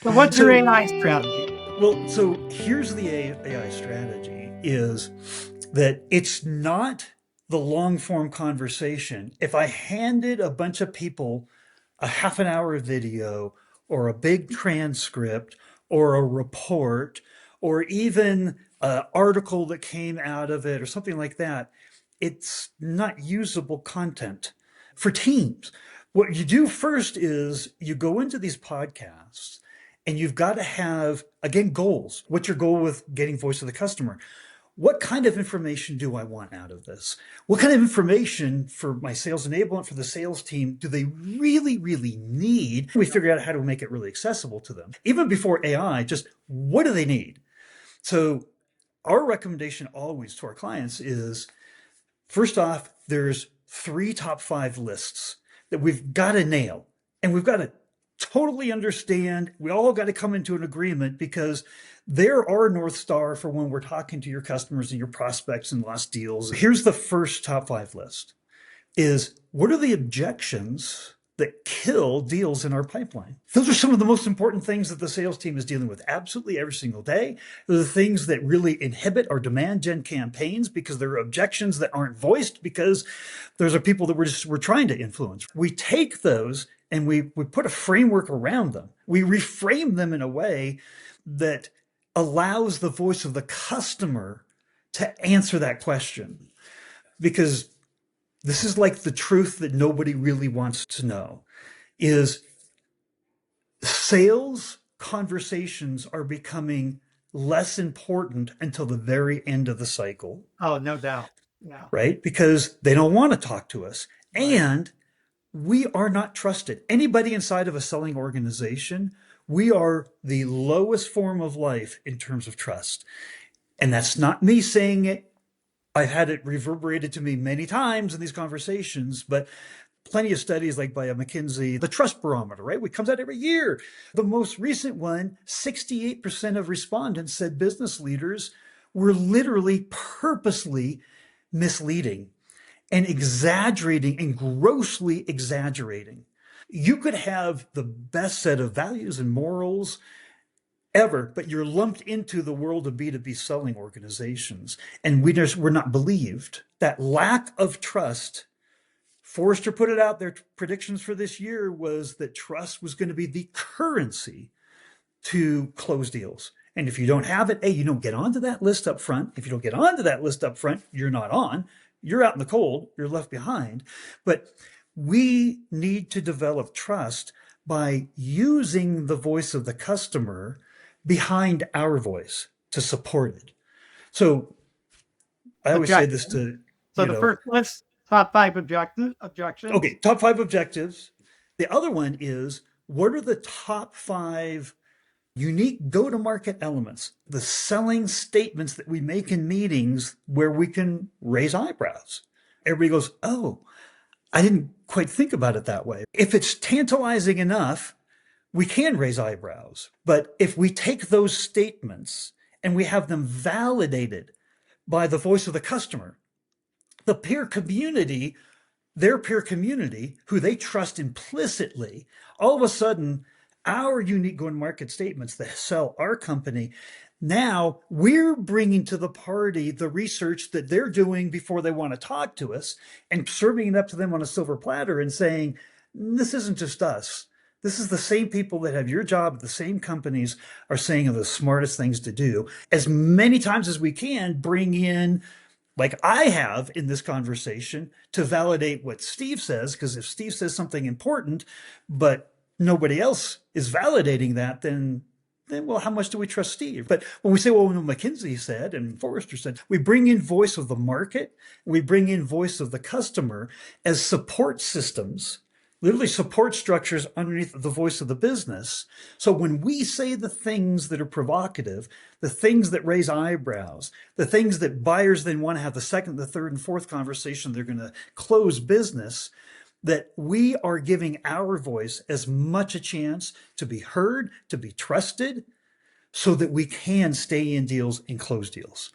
So what's your So, AI strategy? so here's the AI strategy is that it's not the long form conversation. If I handed a bunch of people a half an hour video or a big transcript or a report or even an article that came out of it or something like that, it's not usable content for teams. What you do first is you go into these podcasts and you've got to have, again, goals. What's your goal with getting voice of the customer? What kind of information do I want out of this? What kind of information for my sales enablement for the sales team do they really, really need? We figure out how to make it really accessible to them. Even before AI, just what do they need? So our recommendation always to our clients is first off, there's 3 top 5 lists that we've got to nail and we've got to totally understand. We all got to come into an agreement because they're our North Star for when we're talking to your customers and your prospects and lost deals. Here's the first top 5 list is what are the objections that kill deals in our pipeline? Those are some of the most important things that the sales team is dealing with absolutely every single day. They're the things that really inhibit our demand gen campaigns because there are objections that aren't voiced because those are people that we're trying to influence. We take those and we put a framework around them. We reframe them in a way that allows the voice of the customer to answer that question. Because this is like the truth that nobody really wants to know is sales conversations are becoming less important until the very end of the cycle. Oh, no doubt. Yeah. Right? Because they don't want to talk to us. Right. And we are not trusted. Anybody inside of a selling organization, we are the lowest form of life in terms of trust. And that's not me saying it. I've had it reverberated to me many times in these conversations, but plenty of studies like by a McKinsey, the trust barometer, right? It comes out every year. The most recent one, 68% of respondents said business leaders were literally purposely misleading and exaggerating and grossly exaggerating. You could have the best set of values and morals ever, but you're lumped into the world of B2B selling organizations, and we're not believed. That lack of trust, Forrester put it out there, predictions for this year was that trust was going to be the currency to close deals. And if you don't have it, A, you don't get onto that list up front. If you don't get onto that list up front, you're not on. You're out in the cold. You're left behind. But we need to develop trust by using the voice of the customer behind our voice to support it. So I always say this to, So the first list, top 5 objections. okay, top 5 objectives. The other one is what are the top 5 unique go-to-market elements, the selling statements that we make in meetings where we can raise eyebrows. Everybody goes, oh, I didn't quite think about it that way. If it's tantalizing enough, we can raise eyebrows. But if we take those statements and we have them validated by the voice of the customer, the peer community, their peer community, who they trust implicitly, all of a sudden, our unique go-to-market statements that sell our company, now we're bringing to the party the research that they're doing before they want to talk to us and serving it up to them on a silver platter and saying, this isn't just us. This is the same people that have your job at the same companies are saying are the smartest things to do. As many times as we can, bring in, like I have in this conversation, to validate what Steve says, because if Steve says something important, but nobody else is validating that, then well, how much do we trust Steve? But when we say, well, McKinsey said and Forrester said, we bring in voice of the market, we bring in voice of the customer as support systems, literally support structures underneath the voice of the business. So when we say the things that are provocative, the things that raise eyebrows, the things that buyers then want to have the second, the third, and fourth conversation, they're going to close business, that we are giving our voice as much a chance to be heard, to be trusted, so that we can stay in deals and close deals.